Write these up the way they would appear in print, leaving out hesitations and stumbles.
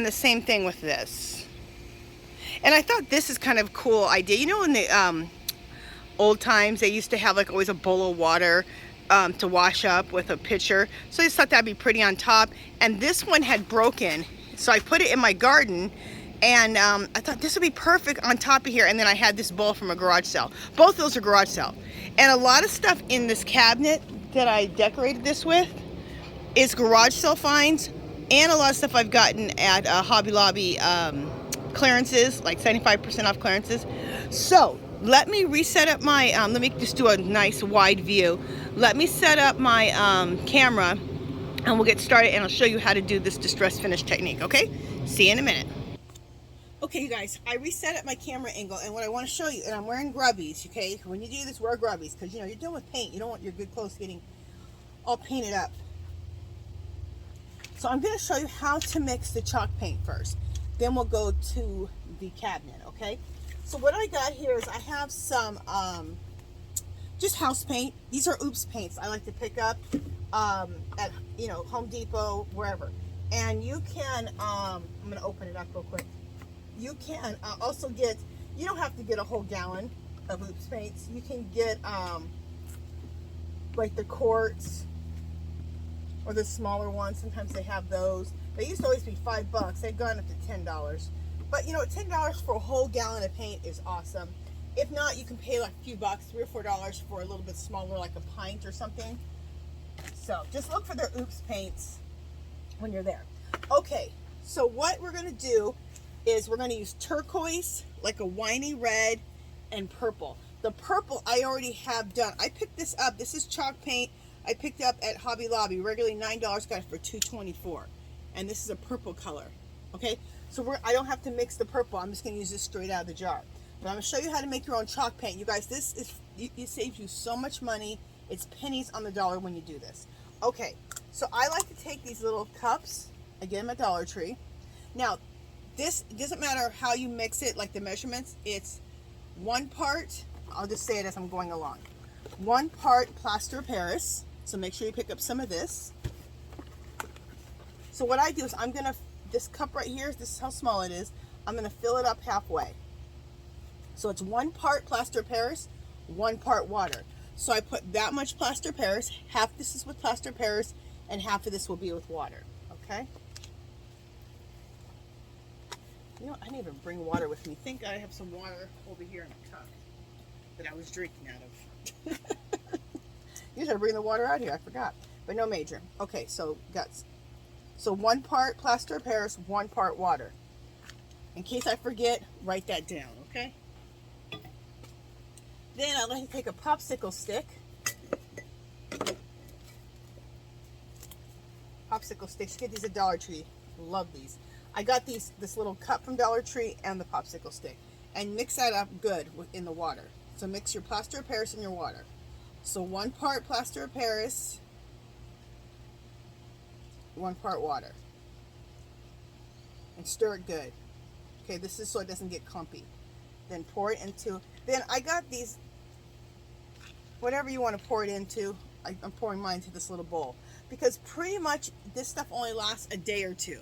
And the same thing with this. And I thought this is kind of a cool idea. You know, in the old times, they used to have like always a bowl of water to wash up with a pitcher. So I just thought that'd be pretty on top. And this one had broken, so I put it in my garden. And I thought this would be perfect on top of here. And then I had this bowl from a garage sale. Both of those are garage sale. And a lot of stuff in this cabinet that I decorated this with is garage sale finds. And a lot of stuff I've gotten at Hobby Lobby clearances, like 75% off clearances. So let me reset up my, let me just do a nice wide view. Let me set up my camera and we'll get started, and I'll show you how to do this distress finish technique, okay? See you in a minute. Okay, you guys, I reset up my camera angle, and what I want to show you, and I'm wearing grubbies, okay? When you do this, wear grubbies, because, you know, you're dealing with paint. You don't want your good clothes getting all painted up. So I'm going to show you how to mix the chalk paint first. Then we'll go to the cabinet, okay? So what I got here is I have some just house paint. These are oops paints I like to pick up at, you know, Home Depot, wherever. And you can, I'm going to open it up real quick. You can also get, you don't have to get a whole gallon of oops paints. You can get like the quarts or the smaller ones. Sometimes they have those. They used to always be $5. They've gone up to $10. But you know, $10 for a whole gallon of paint is awesome. If not, you can pay like a few bucks, $3 or $4 for a little bit smaller, like a pint or something. So just look for their oops paints when you're there. Okay, so what we're going to do is we're going to use turquoise, like a winey red, and purple. The purple I already have done. I picked this up. This is chalk paint. I picked up at Hobby Lobby. Regularly $9, got it for $2.24. And this is a purple color. Okay, so I don't have to mix the purple. I'm just going to use this straight out of the jar. But I'm going to show you how to make your own chalk paint. You guys, this is, it saves you so much money. It's pennies on the dollar when you do this. Okay, so I like to take these little cups. I get them at Dollar Tree. Now, this doesn't matter how you mix it, like the measurements. It's 1 part, I'll just say it as I'm going along. 1 part plaster of Paris. So make sure you pick up some of this. So what I do is I'm going to, this cup right here, this is how small it is. I'm going to fill it up halfway. So it's 1 part plaster of Paris, 1 part water. So I put that much plaster of Paris. Half this is with plaster of Paris, and half of this will be with water. Okay? You know, I didn't even bring water with me. Think I have some water over here in a cup that I was drinking out of. Usually I bring the water out here. I forgot. But no major. Okay, so guts. So 1 part plaster of Paris, 1 part water. In case I forget, write that down, okay? Then I like to take a popsicle stick. Popsicle sticks. Get these at Dollar Tree. Love these. I got this little cup from Dollar Tree and the popsicle stick. And mix that up good in the water. So mix your plaster of Paris in your water. So 1 part plaster of Paris, 1 part water. And stir it good. Okay, this is so it doesn't get clumpy. Then pour it into, then I got these, whatever you want to pour it into, I'm pouring mine into this little bowl. Because pretty much this stuff only lasts a day or two.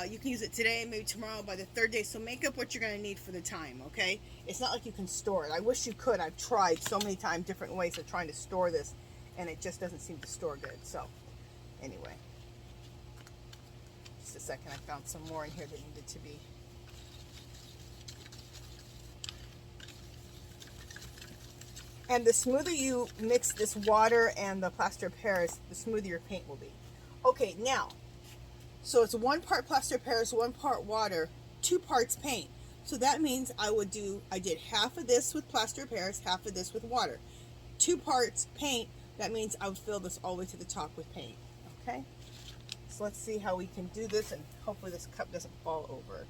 You can use it today, maybe tomorrow, by the 3rd day. So make up what you're going to need for the time, okay? It's not like you can store it. I wish you could. I've tried so many times, different ways of trying to store this, and it just doesn't seem to store good. So, anyway. Just a second. I found some more in here that needed to be. And the smoother you mix this water and the plaster of Paris, the smoother your paint will be. Okay, now, so it's 1 part plaster of Paris, 1 part water, 2 parts paint. So that means I did half of this with plaster of Paris, half of this with water. 2 parts paint, that means I would fill this all the way to the top with paint. Okay? So let's see how we can do this, and hopefully this cup doesn't fall over.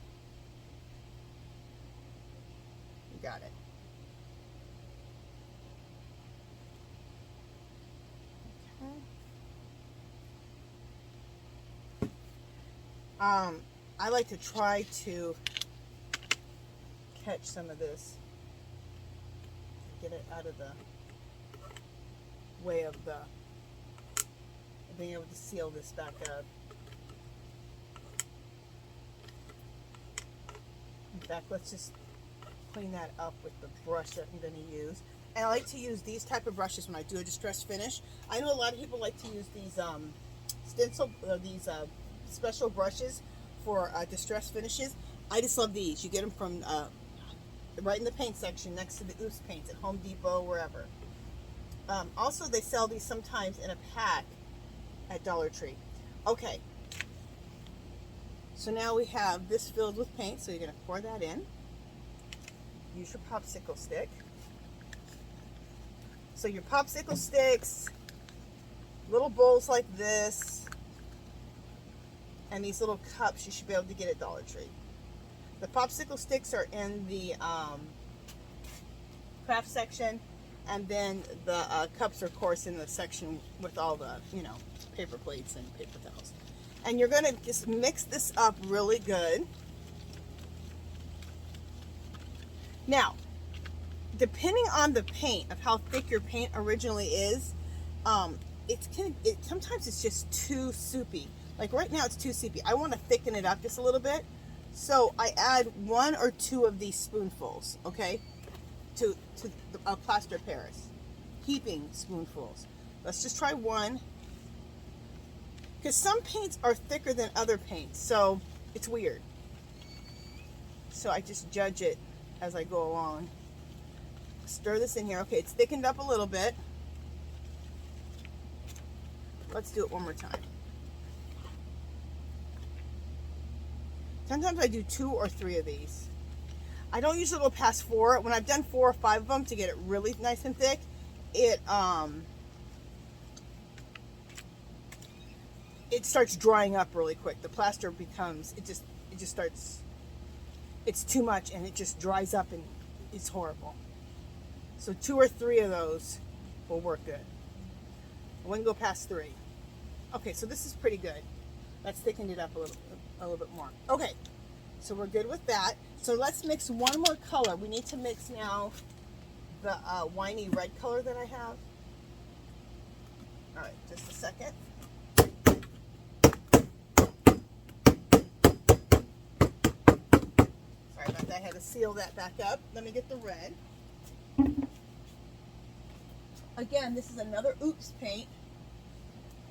You got it. I like to try to catch some of this, get it out of the way of being able to seal this back up. In fact, let's just clean that up with the brush that I'm going to use. And I like to use these type of brushes when I do a distress finish. I know a lot of people like to use these special brushes for distress finishes. I just love these. You get them from right in the paint section next to the Oops paints at Home Depot, wherever. Also, they sell these sometimes in a pack at Dollar Tree. Okay, so now we have this filled with paint, so you're going to pour that in. Use your popsicle stick. So your popsicle sticks, little bowls like this, and these little cups you should be able to get at Dollar Tree. The popsicle sticks are in the craft section, and then the cups are, of course, in the section with all the, paper plates and paper towels. And you're going to just mix this up really good. Now, depending on the paint, of how thick your paint originally is, sometimes it's just too soupy. Like right now it's too soupy. I want to thicken it up just a little bit. So I add 1 or 2 of these spoonfuls, okay, to the plaster of Paris. Heaping spoonfuls. Let's just try 1. Because some paints are thicker than other paints, so it's weird. So I just judge it as I go along. Stir this in here. Okay, it's thickened up a little bit. Let's do it one more time. Sometimes I do 2 or 3 of these. I don't usually go past 4. When I've done 4 or 5 of them to get it really nice and thick, it starts drying up really quick. The plaster becomes, it just starts, it's too much and it just dries up and it's horrible. So 2 or 3 of those will work good. I wouldn't go past 3. Okay, so this is pretty good. Let's thicken it up a little bit more. Okay, so we're good with that. So let's mix one more color. We need to mix now the winey red color that I have. All right, just a second. Sorry about that. I had to seal that back up. Let me get the red. Again, this is another Oops paint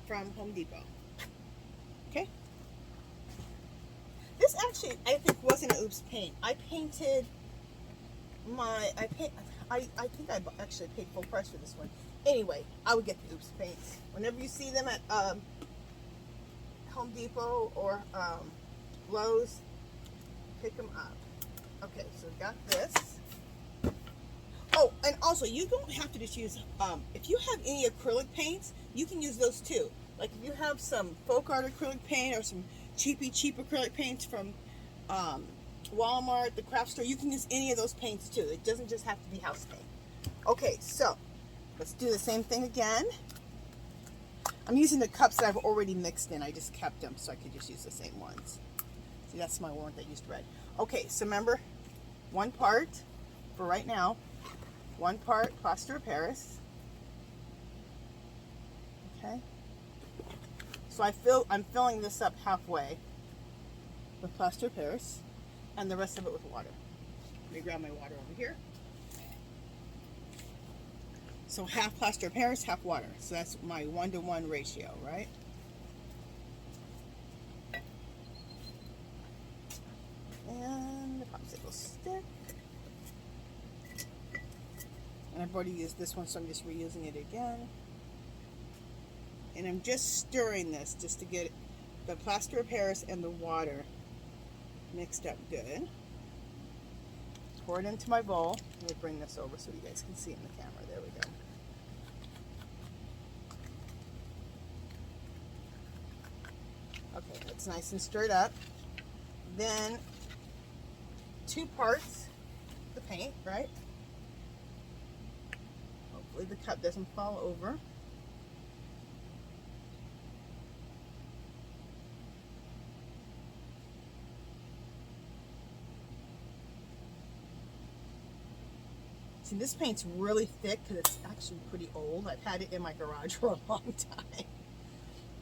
from Home Depot. Okay. This actually, I think, wasn't an Oops paint. I painted my, I think I actually paid full price for this one. Anyway, I would get the Oops paints. Whenever you see them at Home Depot or Lowe's, pick them up. Okay, so we got this. Oh, and also, you don't have to just use, if you have any acrylic paints, you can use those too. Like if you have some folk art acrylic paint or some cheap acrylic paints from Walmart, the craft store, you can use any of those paints too. It doesn't just have to be house paint. Okay, so let's do the same thing again. I'm using the cups that I've already mixed in. I just kept them so I could just use the same ones. See, that's my one that used red. Okay, so remember, 1 part for right now. 1 part plaster of Paris. Okay. So I'm filling this up halfway with plaster of Paris and the rest of it with water. Let me grab my water over here. So half plaster of Paris, half water. So that's my 1-to-1 ratio, right? And the popsicle stick. And I've already used this one, so I'm just reusing it again. And I'm just stirring this just to get the plaster of Paris and the water mixed up good. Pour it into my bowl. Let me bring this over so you guys can see it in the camera. There we go. Okay, that's nice and stirred up. Then 2 parts the paint, right? Hopefully the cup doesn't fall over. See, this paint's really thick because it's actually pretty old. I've had it in my garage for a long time.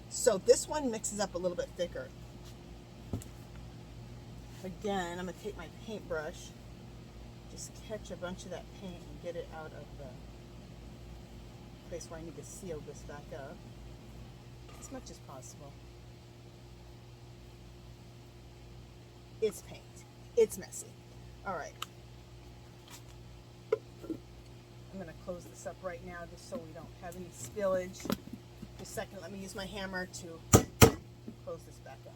So this one mixes up a little bit thicker. Again, I'm going to take my paintbrush, just catch a bunch of that paint and get it out of the place where I need to seal this back up as much as possible. It's paint. It's messy. All right. I'm going to close this up right now just so we don't have any spillage. Just a second, let me use my hammer to close this back up.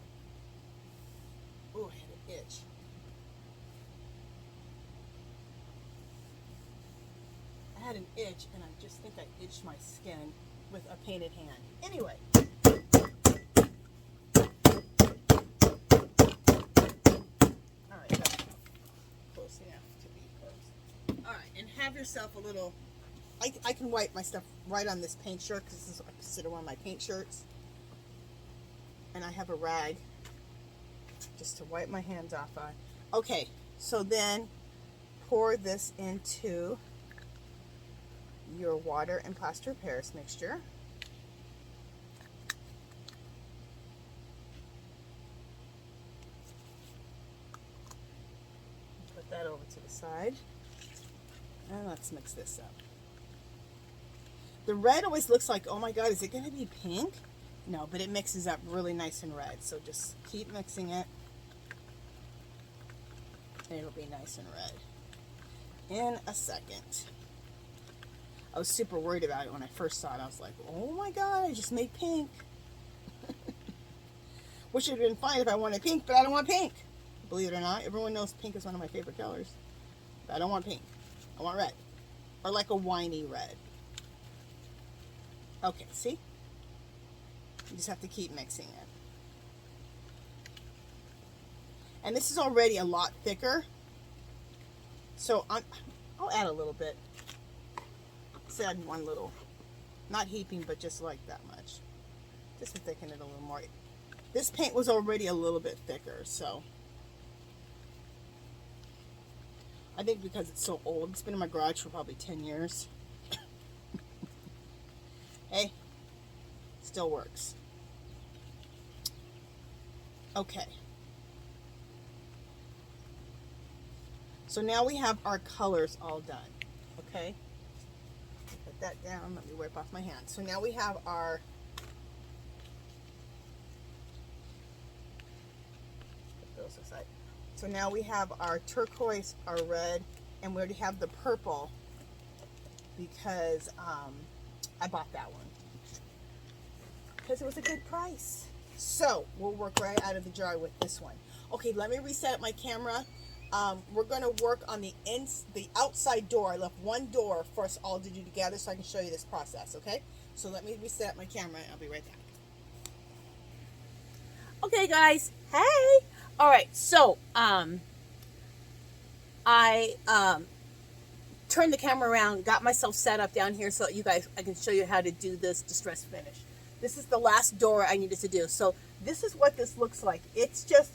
Oh, I had an itch. I had an itch, and I just think I itched my skin with a painted hand. Anyway. All right, that's close enough to be closed. All right, and have yourself a little, I can wipe my stuff right on this paint shirt because this is what I consider one of my paint shirts. And I have a rag just to wipe my hands off on. Okay, so then pour this into your water and plaster of Paris mixture. Put that over to the side. And let's mix this up. The red always looks like, oh my God, is it going to be pink? No, but it mixes up really nice and red. So just keep mixing it. And it'll be nice and red in a second. I was super worried about it when I first saw it. I was like, oh my God, I just made pink. Which would have been fine if I wanted pink, but I don't want pink. Believe it or not, everyone knows pink is one of my favorite colors. But I don't want pink. I want red. Or like a winey red. Okay, see? You just have to keep mixing it. And this is already a lot thicker. So I'll add a little bit. Let's add one little. Not heaping, but just like that much. Just to thicken it a little more. This paint was already a little bit thicker, so. I think because it's so old. It's been in my garage for probably 10 years. Hey, still works. Okay. So now we have our colors all done. Okay. Put that down. Let me wipe off my hand. So now we have our put those aside. So now we have our turquoise, our red, and we already have the purple because I bought that one because it was a good price. So we'll work right out of the jar with this one. Okay, let me reset my camera. We're going to work on the outside door. I left one door for us all to do together so I can show you this process, okay? So let me reset my camera and I'll be right back. Okay, guys. Hey! All right, so I turned the camera around, got myself set up down here so that I can show you how to do this distress finish. This is the last door I needed to do. So this is what this looks like. It's just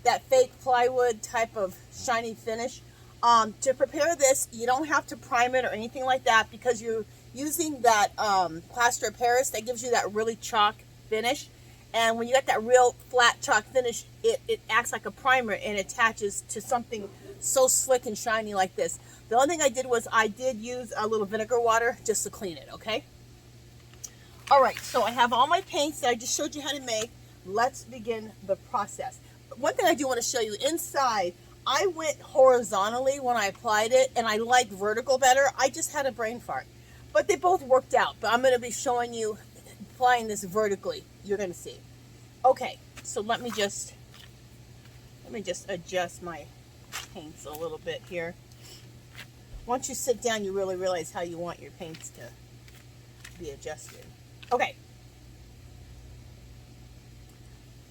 that fake plywood type of shiny finish. To prepare this, you don't have to prime it or anything like that because you're using that plaster of Paris that gives you that really chalk finish. And when you got that real flat chalk finish, it acts like a primer and attaches to something so slick and shiny like this. The only thing I did was I did use a little vinegar water just to clean it, okay? All right, so I have all my paints that I just showed you how to make. Let's begin the process. One thing I do want to show you, inside, I went horizontally when I applied it, and I liked vertical better. I just had a brain fart. But they both worked out, but I'm going to be showing you applying this vertically. You're going to see. Okay, so let me just adjust my paints a little bit here. Once you sit down, you really realize how you want your paints to be adjusted. Okay.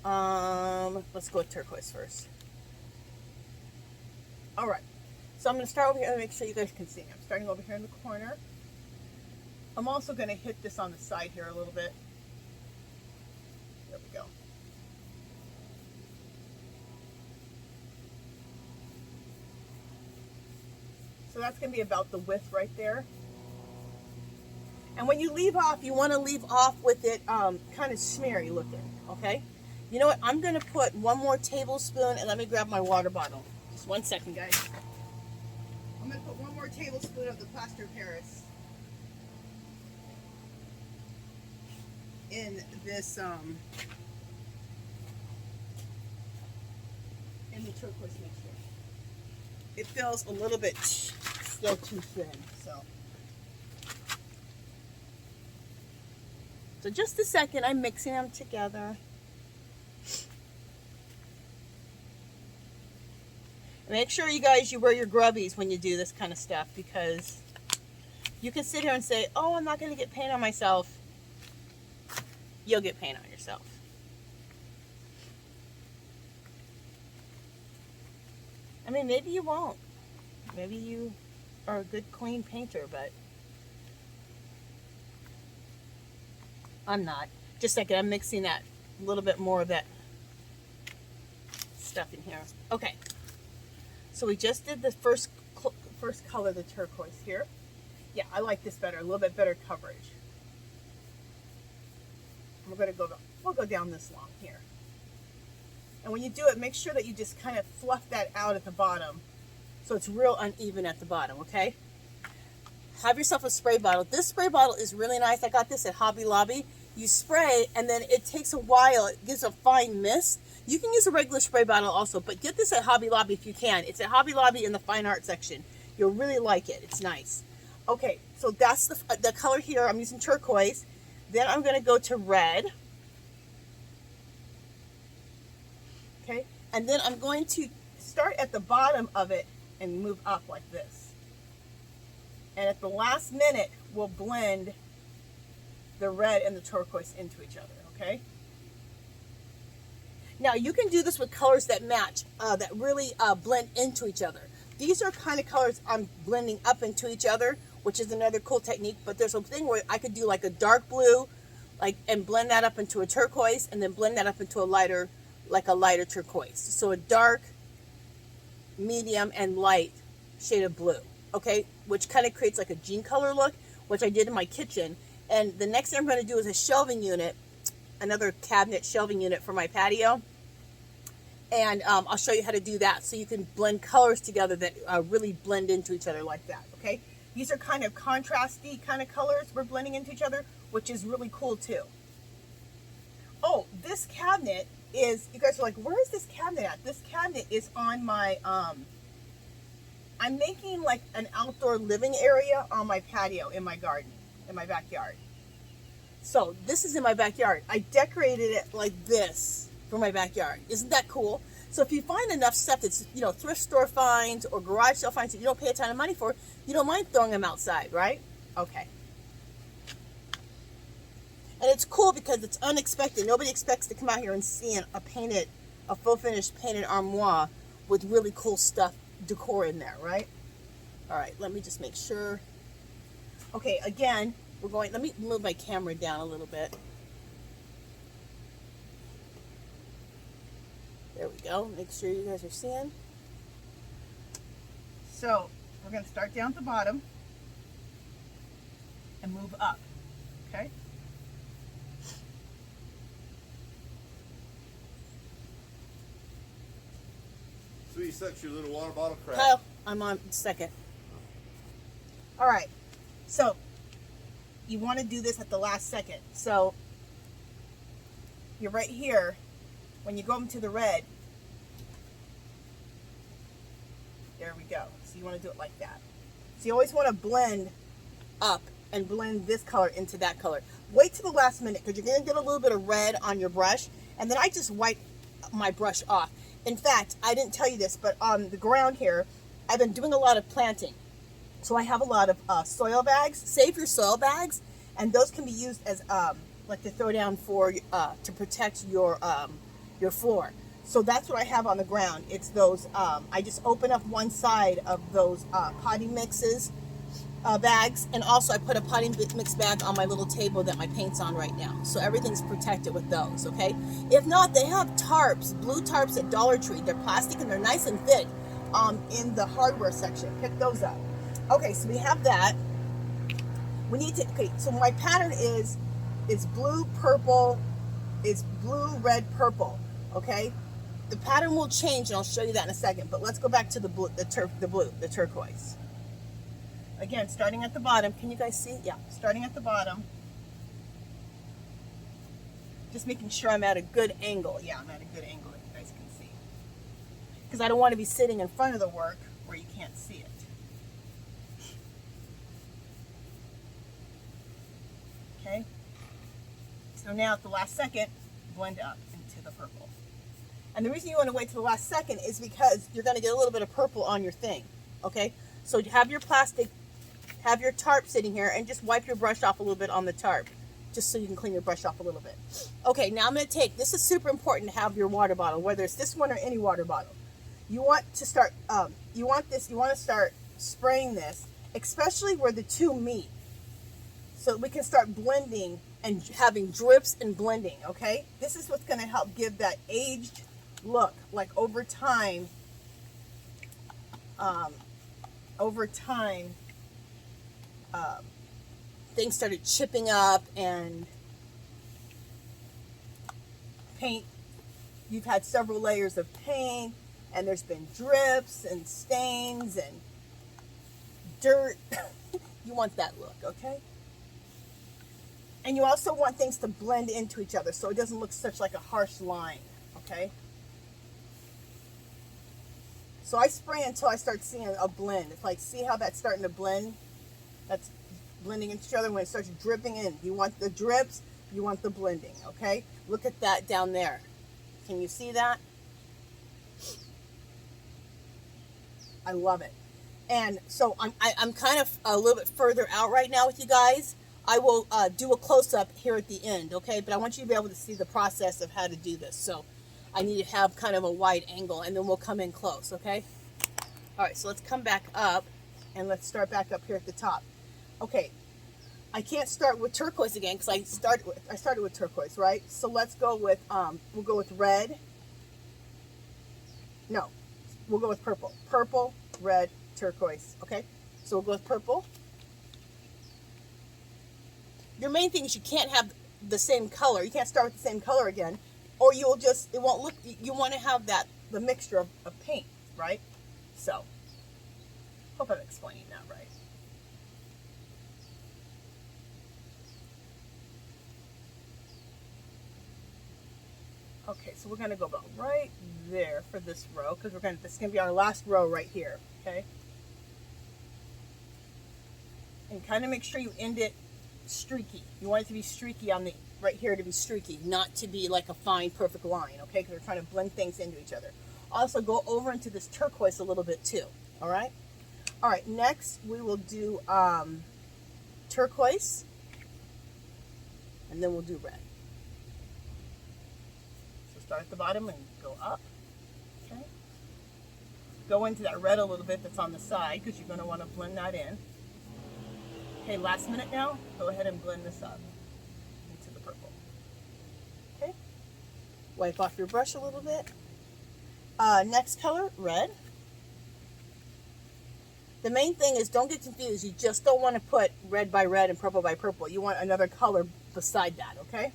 Let's go with turquoise first. All right. So I'm going to start over here and make sure you guys can see me. I'm starting over here in the corner. I'm also going to hit this on the side here a little bit. There we go. So that's going to be about the width right there. And when you leave off, you want to leave off with it kind of smeary looking, okay? You know what? I'm going to put 1 more tablespoon, and let me grab my water bottle. Just 1 second, guys. I'm going to put 1 more tablespoon of the plaster of Paris in this, in the turquoise mixture. It feels a little bit still too thin, so. So just a second, I'm mixing them together. Make sure you guys, you wear your grubbies when you do this kind of stuff, because you can sit here and say, oh, I'm not going to get paint on myself. You'll get paint on yourself. I mean, maybe you won't. Maybe you are a good, clean painter, but I'm not. Just a second, I'm mixing that, a little bit more of that stuff in here. Okay. So we just did the first color, the turquoise here. Yeah, I like this better, a little bit better coverage. We're going to we'll go down this long here. And when you do it, make sure that you just kind of fluff that out at the bottom so it's real uneven at the bottom, okay? Have yourself a spray bottle. This spray bottle is really nice. I got this at Hobby Lobby. You spray, and then it takes a while. It gives a fine mist. You can use a regular spray bottle also, but get this at Hobby Lobby if you can. It's at Hobby Lobby in the fine art section. You'll really like it. It's nice. Okay, so that's the color here. I'm using turquoise. Then I'm going to go to red. Okay, and then I'm going to start at the bottom of it and move up like this. And at the last minute, we'll blend the red and the turquoise into each other, okay? Now, you can do this with colors that match, that really blend into each other. These are kind of colors I'm blending up into each other, which is another cool technique, but there's a thing where I could do like a dark blue, and blend that up into a turquoise, and then blend that up into a lighter, like a lighter turquoise. So a dark, medium, and light shade of blue, okay? Which kind of creates like a jean color look, which I did in my kitchen. And the next thing I'm going to do is a shelving unit, another cabinet shelving unit for my patio. And I'll show you how to do that so you can blend colors together that really blend into each other like that, okay? These are kind of contrasty kind of colors we're blending into each other, which is really cool too. Oh, this cabinet is, you guys are like, where is this cabinet at? This cabinet is on my, I'm making like an outdoor living area on my patio in my garden, in my backyard. So this is in my backyard. I decorated it like this for my backyard. Isn't that cool? So if you find enough stuff that's, you know, thrift store finds or garage sale finds that you don't pay a ton of money for, you don't mind throwing them outside, right? Okay. And it's cool because it's unexpected. Nobody expects to come out here and see a full finished painted armoire with really cool stuff, decor in there, right? All right, let me just make sure. Okay, again, let me move my camera down a little bit. There we go. Make sure you guys are seeing. So we're going to start down at the bottom and move up, okay? 3 your little water bottle crack. Kyle, I'm on second. All right, so you want to do this at the last second. So you're right here. When you go into the red, there we go. So you want to do it like that. So you always want to blend up and blend this color into that color. Wait till the last minute because you're going to get a little bit of red on your brush, and then I just wipe my brush off. In fact, I didn't tell you this, but on the ground here, I've been doing a lot of planting. So I have a lot of soil bags. Save your soil bags, and those can be used as like to throw down for to protect your floor. So that's what I have on the ground. It's those, I just open up one side of those potting mixes bags, and also I put a potting mix bag on my little table that my paint's on right now. So everything's protected with those, okay? If not, they have tarps, blue tarps at Dollar Tree. They're plastic and they're nice and thick in the hardware section. Pick those up. Okay, so we have that. We need to, okay, so my pattern is blue, purple, is blue, red, purple, okay? The pattern will change, and I'll show you that in a second, but let's go back to the blue, the turquoise. Again, starting at the bottom. Can you guys see? Yeah, starting at the bottom. Just making sure I'm at a good angle. Yeah, I'm at a good angle that you guys can see. Because I don't want to be sitting in front of the work where you can't see it. Okay? So now at the last second, blend up into the purple. And the reason you want to wait till the last second is because you're going to get a little bit of purple on your thing. Okay? So have your plastic, have your tarp sitting here, and just wipe your brush off a little bit on the tarp, just so you can clean your brush off a little bit. Okay, now I'm going to take, this is super important to have your water bottle, whether it's this one or any water bottle. You want to start, you want to start spraying this, especially where the two meet, so we can start blending and having drips and blending, okay? This is what's going to help give that aged look, like over time, things started chipping up and paint. You've had several layers of paint and there's been drips and stains and dirt. You want that look, okay? And you also want things to blend into each other so it doesn't look such like a harsh line, okay? So I spray until I start seeing a blend. It's like, see how that's starting to blend? That's blending into each other. When it starts dripping in, you want the drips, you want the blending, okay? Look at that down there. Can you see that? I love it. And so I'm kind of a little bit further out right now with you guys. I will do a close-up here at the end, okay? But I want you to be able to see the process of how to do this. So I need to have kind of a wide angle, and then we'll come in close, okay? All right, so let's come back up, and let's start back up here at the top. Okay, I can't start with turquoise again because I started with turquoise, right? So let's go with, we'll go with red. No, we'll go with purple. Purple, red, turquoise, okay? So we'll go with purple. Your main thing is you can't have the same color. You can't start with the same color again, or you'll just, it won't look, you want to have that, the mixture of paint, right? So, hope I'm explaining that right. Okay, so we're going to go about right there for this row, because this is going to be our last row right here, okay? And kind of make sure you end it streaky. You want it to be streaky on the, right here to be streaky, not to be like a fine, perfect line, okay? Because we're trying to blend things into each other. Also, go over into this turquoise a little bit too, all right? All right, next we will do turquoise, and then we'll do red. So start at the bottom and go up, okay? Go into that red a little bit that's on the side, because you're going to want to blend that in. Okay, last minute now, go ahead and blend this up into the purple. Okay, wipe off your brush a little bit. Next color, red. The main thing is, don't get confused. You just don't want to put red by red and purple by purple. You want another color beside that, okay?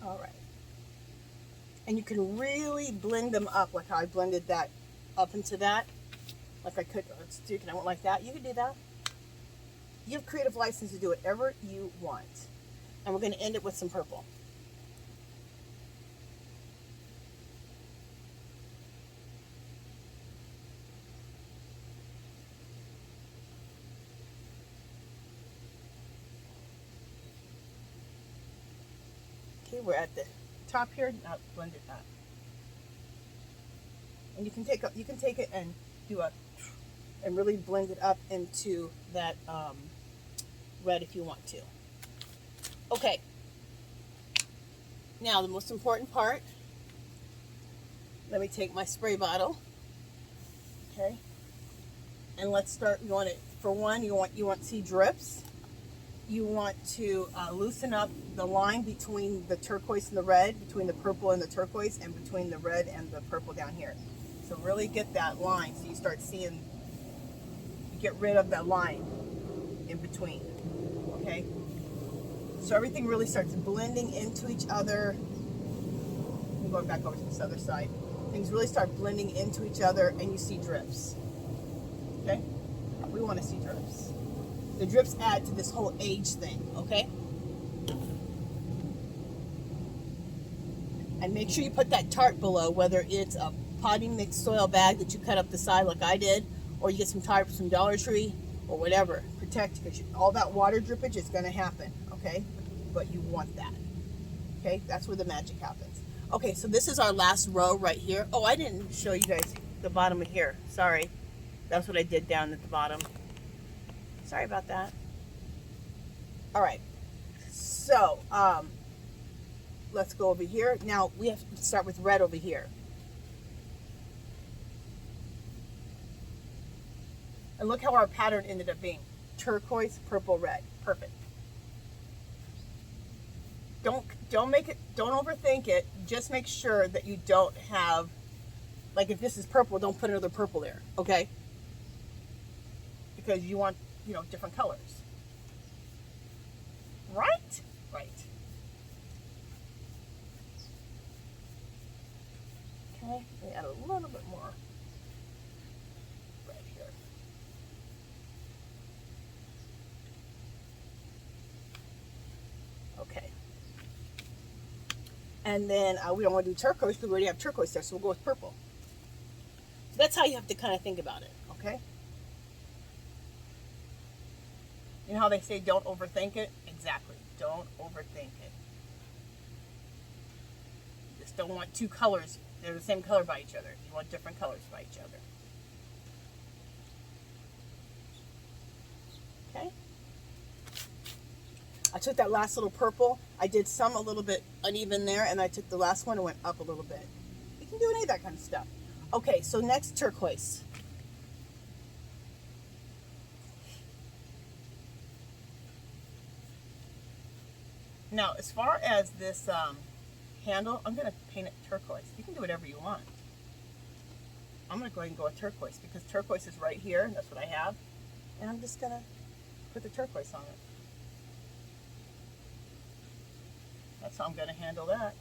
All right. And you can really blend them up like how I blended that up into that. Like I could, let's do it, I went like that. You can do that. You have creative license to do whatever you want. And we're going to end it with some purple. Okay, we're at the top here. Now blend it up. And you can take it and do and really blend it up into that red if you want to. Okay. Now the most important part Let me take my spray bottle. Okay. And let's start. You want it for one. You want to see drips. You want to loosen up the line between the turquoise and the red, between the purple and the turquoise, and between the red and the purple down here. So really get that line so you start seeing, get rid of that line in between. Okay? So everything really starts blending into each other. I'm going back over to this other side. Things really start blending into each other and you see drips. Okay? We want to see drips. The drips add to this whole age thing, okay? And make sure you put that tart below, whether it's a potting mix soil bag that you cut up the side like I did, or you get some tarps from Dollar Tree, or whatever. Protect, because all that water drippage is going to happen, okay? But you want that, okay? That's where the magic happens. Okay, so this is our last row right here. Oh, I didn't show you guys the bottom of here. Sorry. That's what I did down at the bottom. Sorry about that. All right. So, let's go over here. Now, we have to start with red over here. And look how our pattern ended up being. Turquoise, purple, red. Perfect. Don't make it, don't overthink it. Just make sure that you don't have, like if this is purple, don't put another purple there, okay? Because you want, you know, different colors. Right? Right. Okay, let me add a little bit more red here. Okay. And then we don't want to do turquoise because we already have turquoise there, so we'll go with purple. So that's how you have to kind of think about it, okay? You know how they say don't overthink it? Exactly. Don't overthink it. You just don't want two colors. They're the same color by each other. You want different colors by each other. Okay? I took that last little purple. I did some a little bit uneven there, and I took the last one and went up a little bit. You can do any of that kind of stuff. Okay, so next turquoise. Now, as far as this handle, I'm going to paint it turquoise. You can do whatever you want. I'm going to go ahead and go with turquoise because turquoise is right here. And that's what I have. And I'm just going to put the turquoise on it. That's how I'm going to handle that.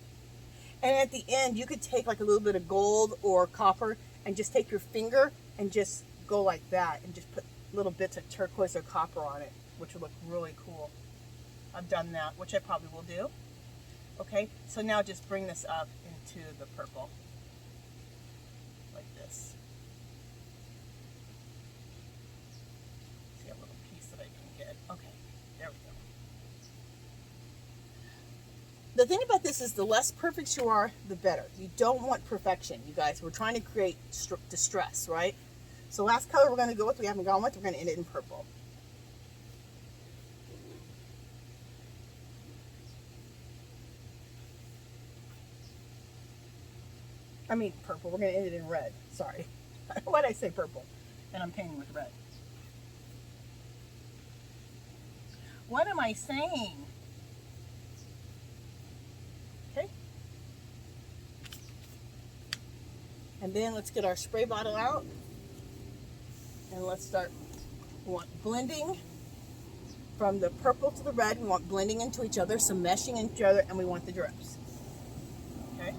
And at the end, you could take like a little bit of gold or copper and just take your finger and just go like that and just put little bits of turquoise or copper on it, which would look really cool. I've done that, which I probably will do. Okay, so now just bring this up into the purple, like this. See a little piece that I can get. Okay, there we go. The thing about this is the less perfect you are, the better. You don't want perfection, you guys. We're trying to create distress, right? So last color we're going to go with, we haven't gone with, we're going to end it in purple. I mean purple. We're going to end it in red. Sorry. Why did I say purple? And I'm painting with red. What am I saying? Okay. And then let's get our spray bottle out. And let's start. We want blending from the purple to the red. We want blending into each other, some meshing into each other, and we want the drips. Okay.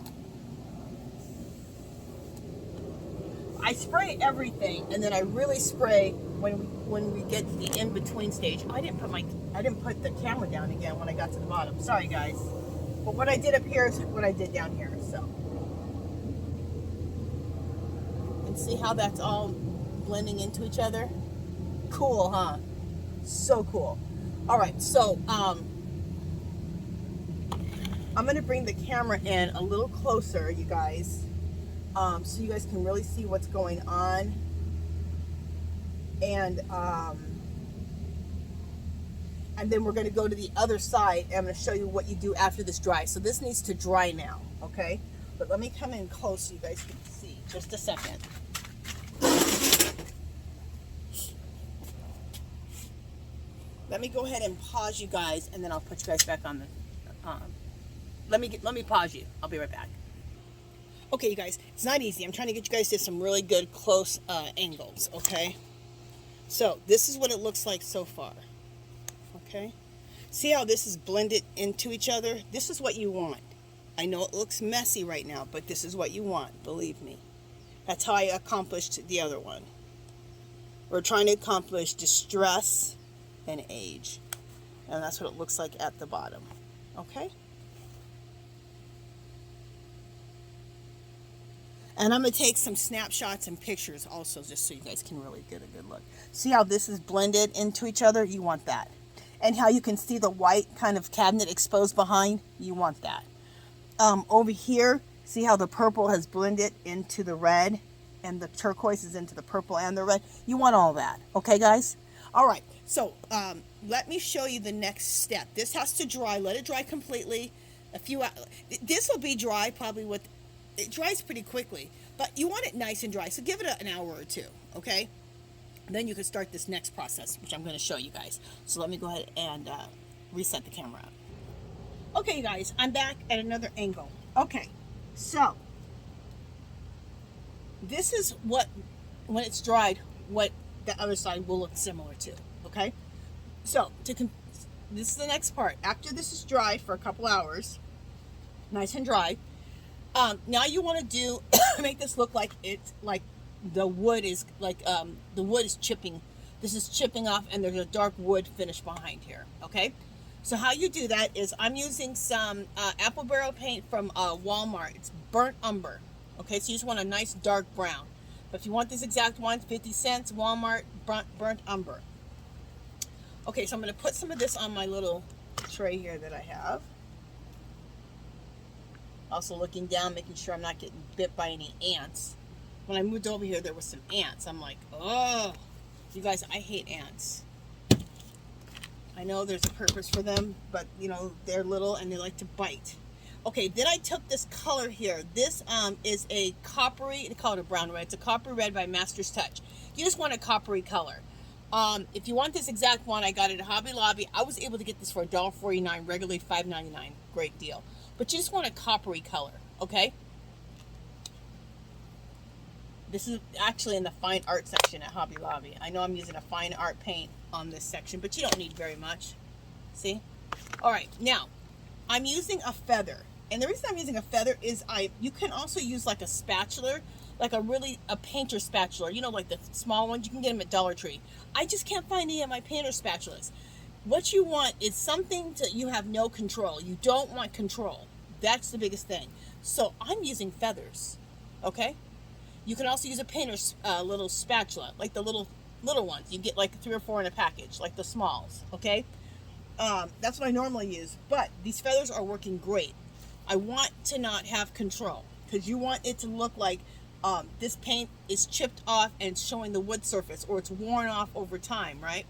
I spray everything, and then I really spray when we get to the in-between stage. I didn't put the camera down again when I got to the bottom. Sorry, guys. But what I did up here is what I did down here. So, and see how that's all blending into each other? Cool, huh? So cool. All right, so I'm going to bring the camera in a little closer, you guys. So you guys can really see what's going on. And then we're going to go to the other side and I'm going to show you what you do after this dries. So this needs to dry now, okay? But let me come in close so you guys can see. Just a second. Let me go ahead and pause you guys, and then I'll put you guys back on the. Let me pause you. I'll be right back. Okay, you guys, it's not easy. I'm trying to get you guys to some really good close angles. Okay, so this is what it looks like so far. Okay, see how this is blended into each other? This is what you want. I know it looks messy right now, but this is what you want. Believe me. That's how I accomplished the other one. We're trying to accomplish distress and age, and that's what it looks like at the bottom. Okay, and I'm going to take some snapshots and pictures also, just so you guys can really get a good look. See how this is blended into each other? You want that. And how you can see the white kind of cabinet exposed behind? You want that. Over here, see how the purple has blended into the red, and the turquoise is into the purple and the red? You want all that. Okay, guys? All right. So let me show you the next step. This has to dry. Let it dry completely. This will be dry probably with, it dries pretty quickly, but you want it nice and dry. So give it an hour or two, okay? And then you can start this next process, which I'm going to show you guys. So let me go ahead and reset the camera up. Okay, you guys, I'm back at another angle. Okay, so this is what, when it's dried, what the other side will look similar to. Okay, so this is the next part. After this is dried for a couple hours, nice and dry, now you want to do make this look like it's like the wood is chipping. This is chipping off, and there's a dark wood finish behind here. Okay, so how you do that is I'm using some apple barrel paint from Walmart. It's burnt umber. Okay, so you just want a nice dark brown. But if you want this exact one, 50 cents, Walmart burnt umber. Okay, so I'm going to put some of this on my little tray here that I have. Also looking down, making sure I'm not getting bit by any ants. When I moved over here, there was some ants. I'm like, oh, you guys, I hate ants. I know there's a purpose for them, but, you know, they're little and they like to bite. Okay, then I took this color here. This is a coppery, they call it a brown red. It's a coppery red by Master's Touch. You just want a coppery color. If you want this exact one, I got it at Hobby Lobby. I was able to get this for $1.49, regularly $5.99. Great deal. But you just want a coppery color, okay? This is actually in the fine art section at Hobby Lobby. I know I'm using a fine art paint on this section, but you don't need very much. See? All right, now, I'm using a feather. And the reason I'm using a feather is you can also use like a spatula, like a painter spatula, you know, like the small ones. You can get them at Dollar Tree. I just can't find any of my painter spatulas. What you want is something that you have no control. You don't want control. That's the biggest thing. So I'm using feathers, okay? You can also use a painter's little spatula, like the little ones. You get like 3 or 4 in a package, like the smalls, okay? That's what I normally use, but these feathers are working great. I want to not have control, because you want it to look like this paint is chipped off and showing the wood surface, or it's worn off over time, right?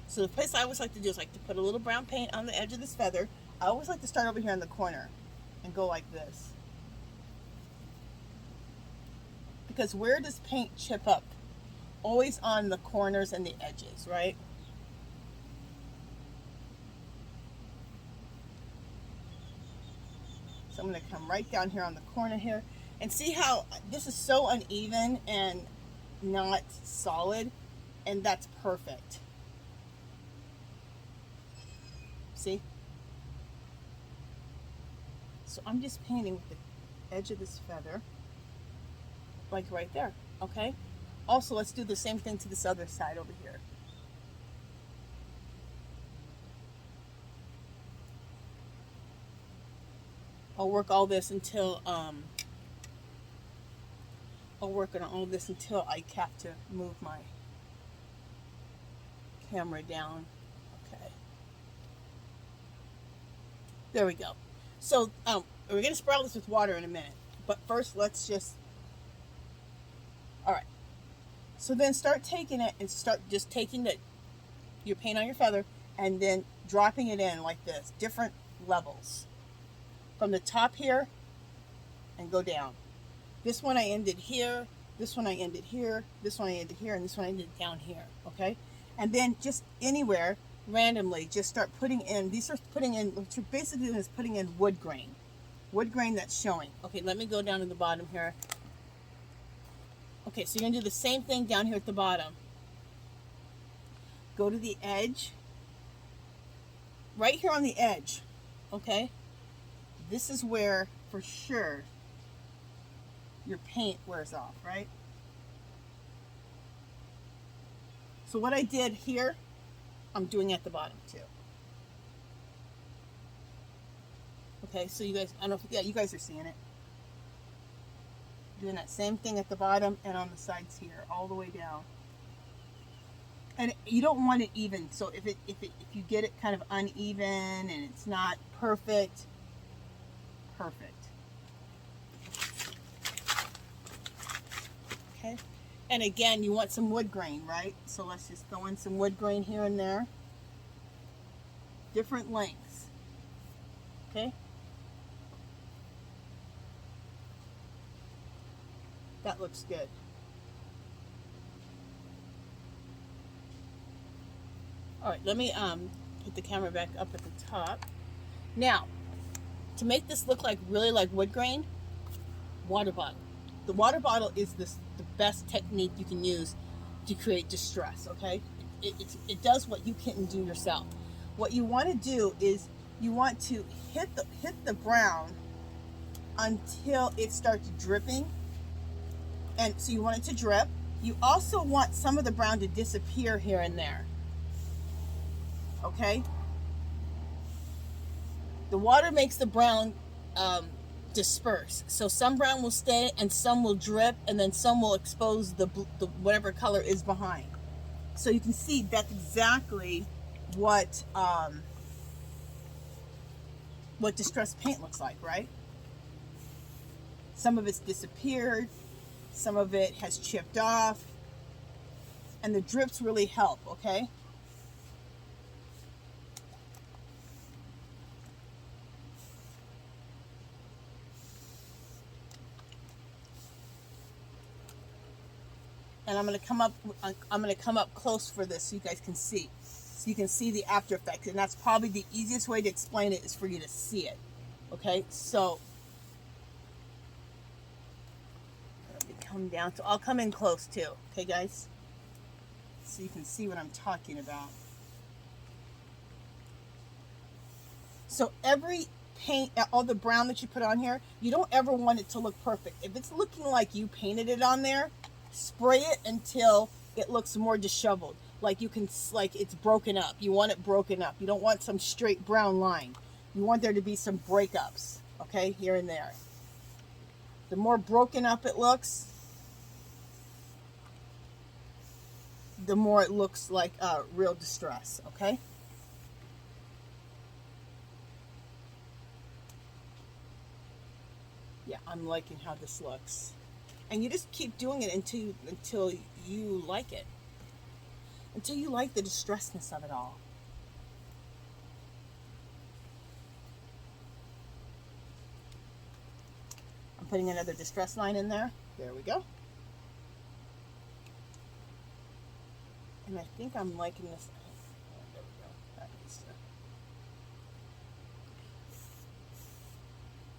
So the place I always like to do is like to put a little brown paint on the edge of this feather. I always like to start over here in the corner and go like this. Because where does paint chip up? Always on the corners and the edges, right? So I'm going to come right down here on the corner here. And see how this is so uneven and not solid? And that's perfect. See? So I'm just painting with the edge of this feather. Like right there, okay? Also, let's do the same thing to this other side over here. I'll work all this until I'll work on all this until I have to move my camera down. Okay. There we go. So we're gonna sprout this with water in a minute, but first let's just. All right. So then start taking it and start just taking your paint on your feather and then dropping it in like this, different levels. From the top here and go down. This one I ended here, this one I ended here, this one I ended here, and this one I ended down here, okay? And then just anywhere, randomly, just start putting in, these are putting in, what you're basically doing is putting in wood grain. Wood grain that's showing. Okay, let me go down to the bottom here. Okay, so you're gonna do the same thing down here at the bottom. Go to the edge. Right here on the edge, okay? This is where, for sure, your paint wears off, right? So what I did here, I'm doing at the bottom too. Okay, so you guys, I don't know if, yeah, you guys are seeing it. Doing that same thing at the bottom and on the sides here, all the way down. And you don't want it even, so if you get it kind of uneven and it's not perfect. Okay, and again, you want some wood grain, right? So let's just throw in some wood grain here and there. Different lengths. Okay. That looks good. All right, let me put the camera back up at the top. Now, to make this look like really like wood grain, water bottle. The water bottle is the best technique you can use to create distress, okay? It does what you couldn't do yourself. What you want to do is you want to hit the brown until it starts dripping. And so you want it to drip. You also want some of the brown to disappear here and there. Okay? The water makes the brown disperse. So some brown will stay and some will drip, and then some will expose the whatever color is behind. So you can see that's exactly what distressed paint looks like, right? Some of it's disappeared, some of it has chipped off, and the drips really help, okay? And I'm going to come up close for this so you guys can see. So you can see the after effects, and that's probably the easiest way to explain it is for you to see it. Okay? So let me come down. So I'll come in close too. Okay, guys? So you can see what I'm talking about. So every paint, all the brown that you put on here, you don't ever want it to look perfect. If it's looking like you painted it on there, spray it until it looks more disheveled, like it's broken up. You want it broken up. You don't want some straight brown line. You want there to be some breakups, okay, here and there. The more broken up it looks, the more it looks like real distress, okay? Yeah, I'm liking how this looks. And you just keep doing it until you like it. Until you like the distressedness of it all. I'm putting another distress line in there. There we go. And I think I'm liking this. Oh, there we go. That needs to...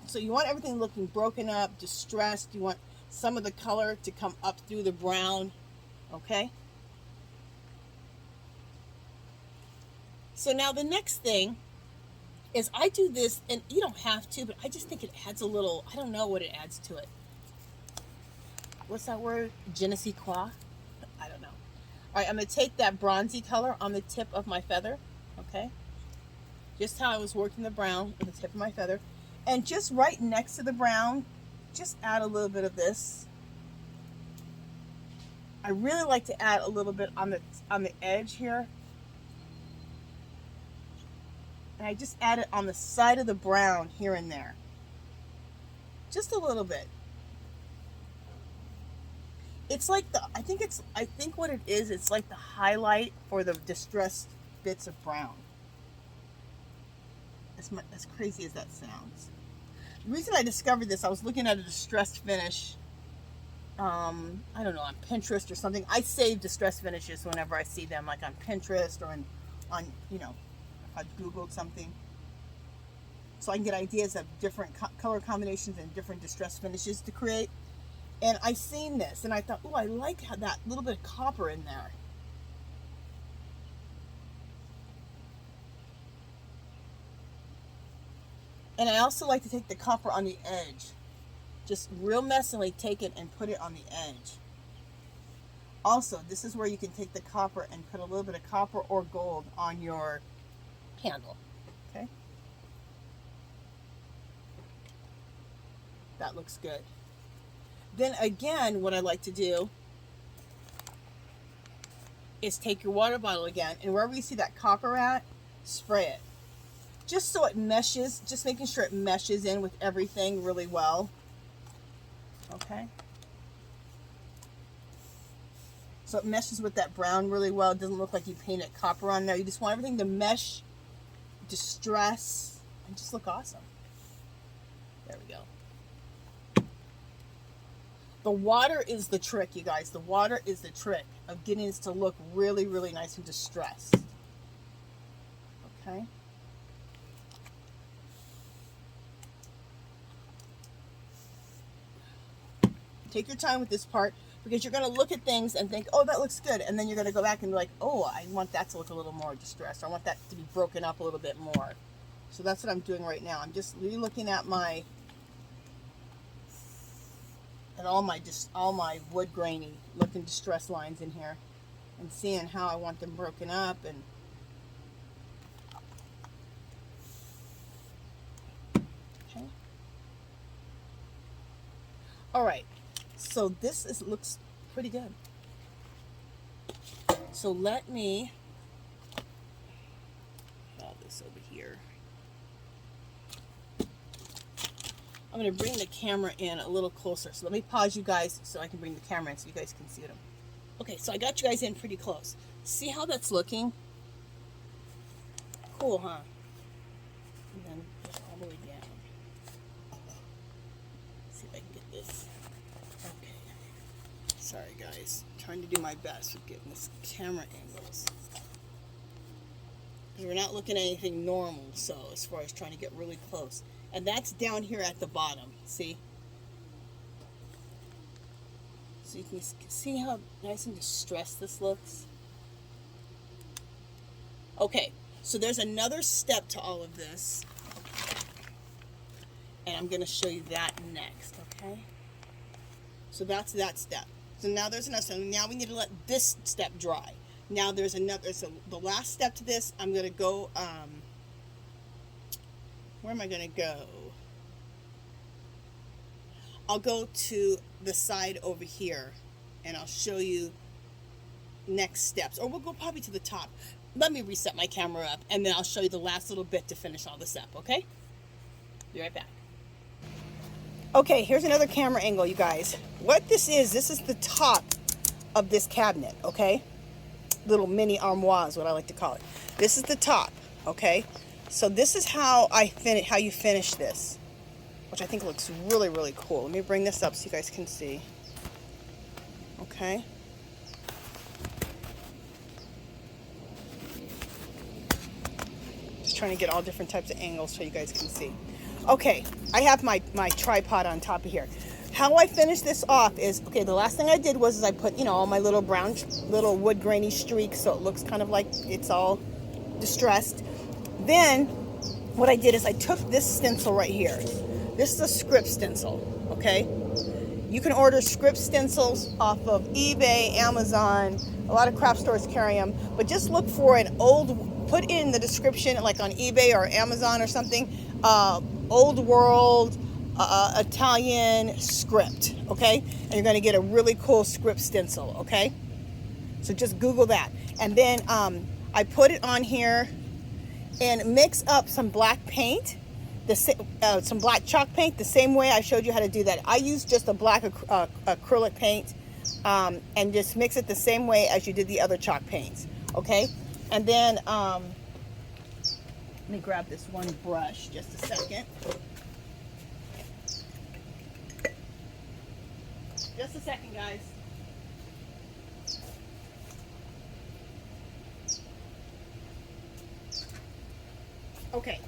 So you want everything looking broken up, distressed. You want some of the color to come up through the brown, okay? So now the next thing is I do this, and you don't have to, but I just think it adds a little, I don't know what it adds to it. What's that word? Je ne sais quoi? I don't know. All right, I'm going to take that bronzy color on the tip of my feather, okay? Just how I was working the brown on the tip of my feather. And just right next to the brown, just add a little bit of this. I really like to add a little bit on the edge here. And I just add it on the side of the brown here and there. Just a little bit. It's like I think what it is, it's like the highlight for the distressed bits of brown. As crazy as that sounds. The reason I discovered this, I was looking at a distressed finish. I don't know, on Pinterest or something. I save distressed finishes whenever I see them, like on Pinterest or on you know, if I Googled something. So I can get ideas of different color combinations and different distressed finishes to create. And I seen this and I thought, oh, I like how that little bit of copper in there. And I also like to take the copper on the edge. Just real messily take it and put it on the edge. Also, this is where you can take the copper and put a little bit of copper or gold on your handle. Okay? That looks good. Then again, what I like to do is take your water bottle again, and wherever you see that copper at, spray it. Just so it meshes, just making sure it meshes in with everything really well. Okay? So it meshes with that brown really well. It doesn't look like you painted copper on there. You just want everything to mesh, distress, and just look awesome. There we go. The water is the trick, you guys. The water is the trick of getting this to look really, really nice and distressed. Okay? Take your time with this part because you're going to look at things and think, oh, that looks good. And then you're going to go back and be like, oh, I want that to look a little more distressed. Or I want that to be broken up a little bit more. So that's what I'm doing right now. I'm just re-looking at my... and all my wood grainy looking distress lines in here and seeing how I want them broken up. And okay. All right, so this looks pretty good. So let me file this over here. I'm going to bring the camera in a little closer. So let me pause you guys so I can bring the camera in so you guys can see them. Okay, so I got you guys in pretty close. See how that's looking? Cool, huh? And then just all the way down. Let's see if I can get this. Okay. Sorry, guys. I'm trying to do my best with getting this camera angles. Because we're not looking at anything normal, so as far as trying to get really close. And that's down here at the bottom, see? So you can see how nice and distressed this looks. Okay, so there's another step to all of this. And I'm going to show you that next, okay? So that's that step. So now there's another step. Now we need to let this step dry. Now there's another, so the last step to this, I'm going to go, where am I going to go? I'll go to the side over here and I'll show you next steps. Or we'll go probably to the top. Let me reset my camera up and then I'll show you the last little bit to finish all this up, okay? Be right back. Okay, here's another camera angle, you guys. What this is the top of this cabinet, okay? Little mini armoire is what I like to call it. This is the top, okay? So this is how you finish this, which I think looks really, really cool. Let me bring this up so you guys can see. Okay. Just trying to get all different types of angles so you guys can see. Okay, I have my tripod on top of here. How I finish this off is, okay, the last thing I did was I put, all my little brown, little wood grainy streaks so it looks kind of like it's all distressed. Then what I did is I took this stencil right here. This is a script stencil, okay? You can order script stencils off of eBay, Amazon. A lot of craft stores carry them. But just look for an old, put in the description, like on eBay or Amazon or something, old world Italian script, okay? And you're going to get a really cool script stencil, okay? So just Google that. And then I put it on here and mix up some black paint, some black chalk paint, the same way I showed you how to do that. I use just a black acrylic paint and just mix it the same way as you did the other chalk paints, okay? And then, let me grab this one brush, just a second. Just a second, guys. Okay.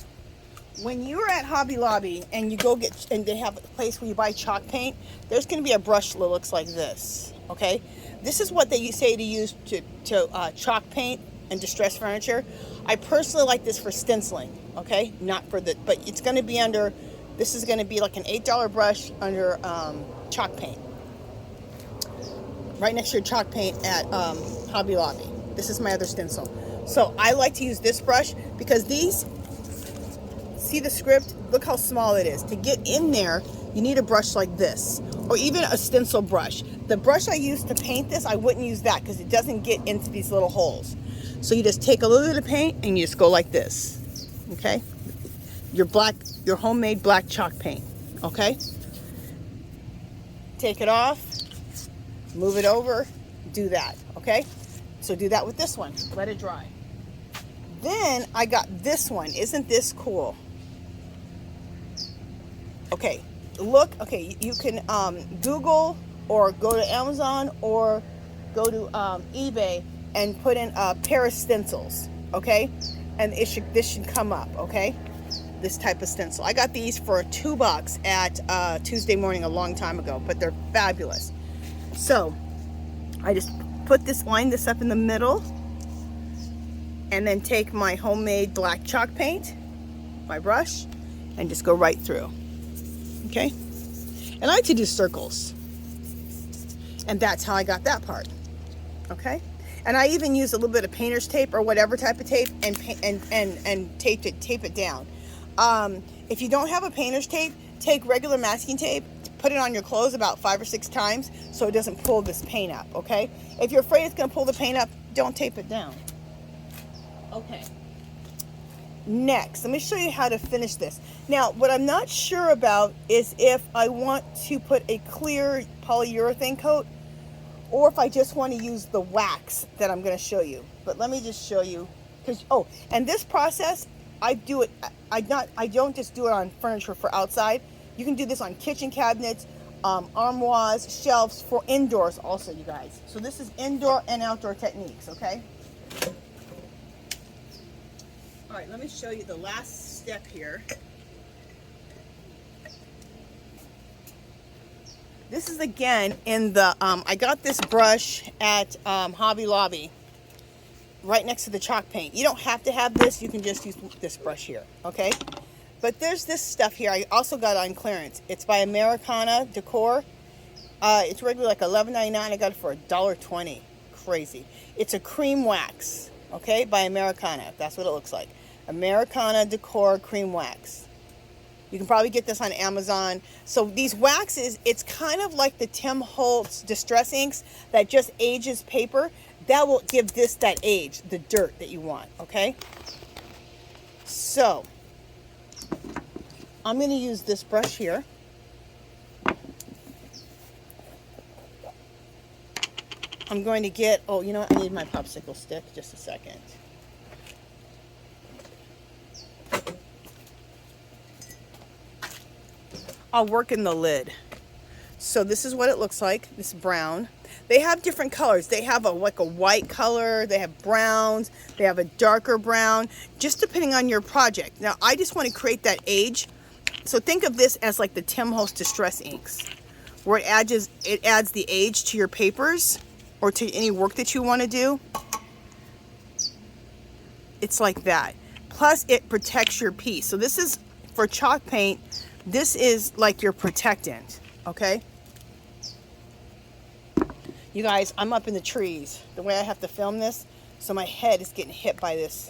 When you're at Hobby Lobby and you go get, and they have a place where you buy chalk paint, there's going to be a brush that looks like this. Okay. This is what they say to use to chalk paint and distress furniture. I personally like this for stenciling. Okay. Not for the, but it's going to be under, this is going to be like an $8 brush under chalk paint. Right next to your chalk paint at Hobby Lobby. This is my other stencil. So I like to use this brush because these, see the script? Look how small it is. To get in there, you need a brush like this, or even a stencil brush. The brush I use to paint this, I wouldn't use that because it doesn't get into these little holes. So you just take a little bit of paint and you just go like this, okay? Your homemade black chalk paint, okay? Take it off, move it over, do that, okay? So do that with this one, let it dry. Then I got this one. Isn't this cool? Okay, look, okay, you can Google or go to Amazon or go to eBay and put in a pair of stencils, okay? And this should come up, okay? This type of stencil. I got these for $2 at Tuesday Morning a long time ago, but they're fabulous. So I just line this up in the middle, and then take my homemade black chalk paint, my brush, and just go right through. Okay? And I like to do circles. And that's how I got that part. Okay? And I even use a little bit of painter's tape or whatever type of tape and tape it down. If you don't have a painter's tape, take regular masking tape, put it on your clothes about 5 or 6 times so it doesn't pull this paint up, okay? If you're afraid it's gonna pull the paint up, don't tape it down. Okay. Next, let me show you how to finish this. Now, what I'm not sure about is if I want to put a clear polyurethane coat or if I just want to use the wax that I'm going to show you. But let me just show you. And this process, I do it, I don't just do it on furniture for outside. You can do this on kitchen cabinets, armoires, shelves, for indoors also, you guys. So this is indoor and outdoor techniques, okay? All right, let me show you the last step here. This is again in the, I got this brush at Hobby Lobby, right next to the chalk paint. You don't have to have this, you can just use this brush here, okay? But there's this stuff here I also got on clearance. It's by DECOR. It's regularly like $11.99. I got it for $1.20. Crazy. It's a cream wax, okay, by Americana. That's what it looks like. DECOR cream wax. You can probably get this on Amazon. So these waxes, it's kind of like the Tim Holtz Distress Inks that just ages paper. That will give this that age, the dirt that you want, okay? So I'm going to use this brush here. I'm going to get, oh, you know what? I need my popsicle stick. Just a second. I'll work in the lid. So this is what it looks like. This brown. They have different colors. They have like a white color. They have browns. They have a darker brown, just depending on your project. Now, I just want to create that age. So think of this as like the Tim Holtz Distress Inks, where it adds the age to your papers or to any work that you want to do. It's like that. Plus, it protects your piece. So this is for chalk paint. This is like your protectant, okay? You guys, I'm up in the trees. The way I have to film this, so my head is getting hit by this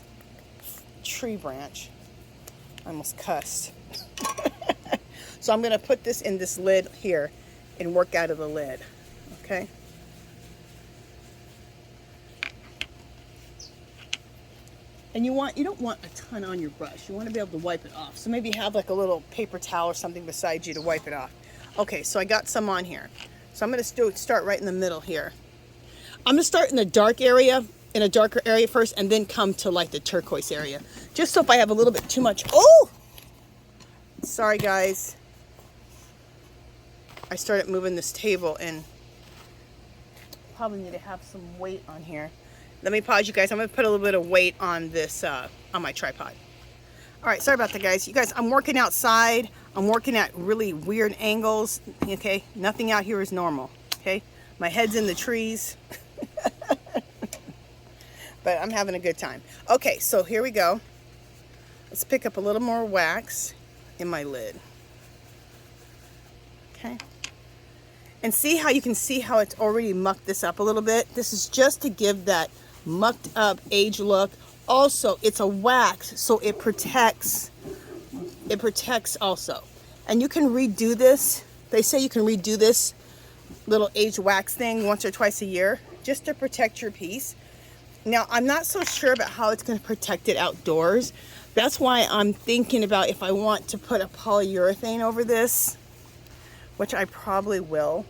tree branch. I almost cussed. So I'm gonna put this in this lid here and work out of the lid, okay? And you don't want a ton on your brush. You want to be able to wipe it off. So maybe have like a little paper towel or something beside you to wipe it off. Okay, so I got some on here. So I'm going to start right in the middle here. I'm going to start in the darker area first, and then come to like the turquoise area. Just so if I have a little bit too much. Oh! Sorry, guys. I started moving this table and probably need to have some weight on here. Let me pause you guys. I'm going to put a little bit of weight on this, on my tripod. All right, sorry about that, guys. You guys, I'm working outside. I'm working at really weird angles, okay? Nothing out here is normal, okay? My head's in the trees. But I'm having a good time. Okay, so here we go. Let's pick up a little more wax in my lid. Okay. And see how you can see how it's already mucked this up a little bit? This is just to give that mucked up age look. Also, it's a wax, so it protects. It protects also. And you can redo this. They say you can redo this little age wax thing once or twice a year just to protect your piece. Now, I'm not so sure about how it's going to protect it outdoors. That's why I'm thinking about if I want to put a polyurethane over this, which I probably will.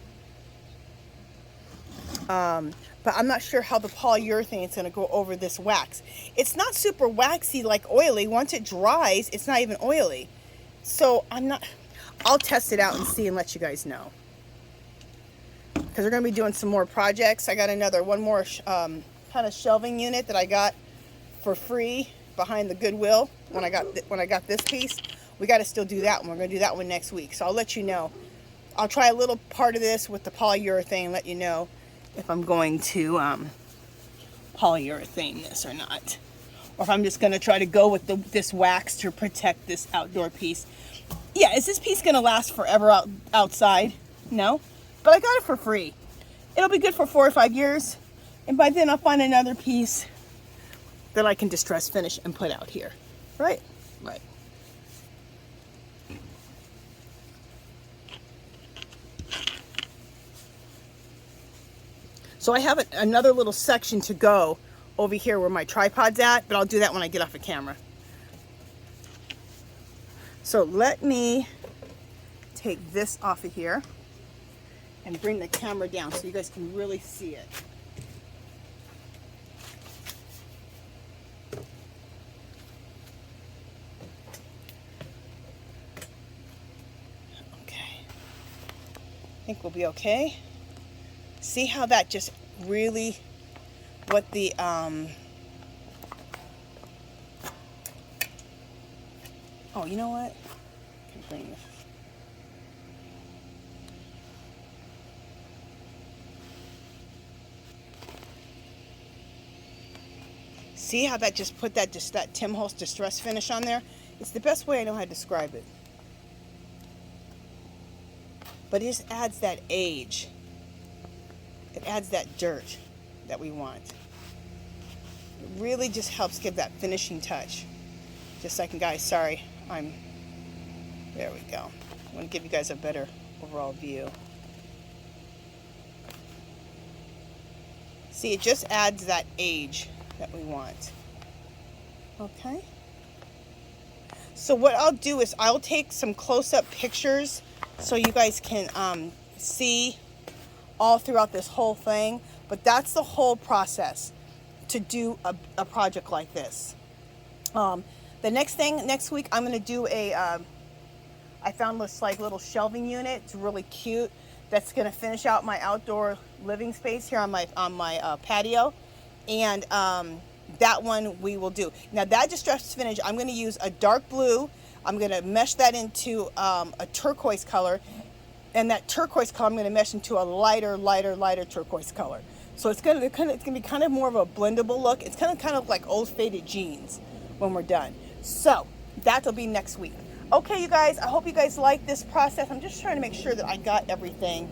But I'm not sure how the polyurethane is going to go over this wax. It's not super waxy like oily. Once it dries, it's not even oily. So I'll test it out and see and let you guys know. Because we're going to be doing some more projects. I got one more kind of shelving unit that I got for free behind the Goodwill when I got this piece. We got to still do that one. We're going to do that one next week. So I'll let you know. I'll try a little part of this with the polyurethane and let you know if I'm going to polyurethane this or not. Or if I'm just going to try to go with this wax to protect this outdoor piece. Yeah, is this piece going to last forever outside? No. But I got it for free. It'll be good for 4 or 5 years. And by then I'll find another piece that I can distress finish and put out here. Right? Right. So I have another little section to go over here where my tripod's at, but I'll do that when I get off the camera. So let me take this off of here and bring the camera down so you guys can really see it. Okay. I think we'll be okay. See how that just really, what the, oh, you know what? I can bring this. See how that just put that Tim Holtz distress finish on there? It's the best way I know how to describe it. But it just adds that age. It adds that dirt that we want. It really just helps give that finishing touch. Just a second, guys, sorry. There we go. I want to give you guys a better overall view. See, it just adds that age that we want. Okay. So what I'll do is I'll take some close-up pictures so you guys can see all throughout this whole thing, but that's the whole process to do a project like this. The next week I'm going to do I found this like little shelving unit. It's really cute. That's going to finish out my outdoor living space here on my patio, and that one we will do. Now that distress finish, I'm going to use a dark blue. I'm going to mesh that into a turquoise color. And that turquoise color I'm going to mesh into a lighter turquoise color. So it's going to be kind of more of a blendable look. It's kind of like old faded jeans when we're done. So that'll be next week. Okay, you guys, I hope you guys like this process. I'm just trying to make sure that I got everything.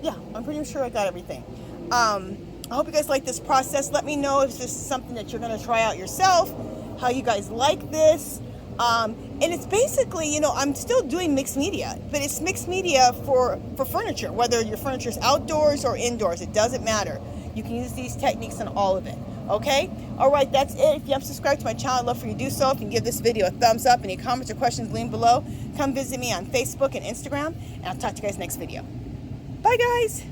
Yeah, I'm pretty sure I got everything. I hope you guys like this process. Let me know if this is something that you're going to try out yourself, how you guys like this. And it's basically, you know, I'm still doing mixed media, but it's mixed media for furniture, whether your furniture is outdoors or indoors. It doesn't matter. You can use these techniques on all of it. Okay? All right, that's it. If you haven't subscribed to my channel, I'd love for you to do so. If you can give this video a thumbs up. Any comments or questions, leave below. Come visit me on Facebook and Instagram, and I'll talk to you guys next video. Bye, guys.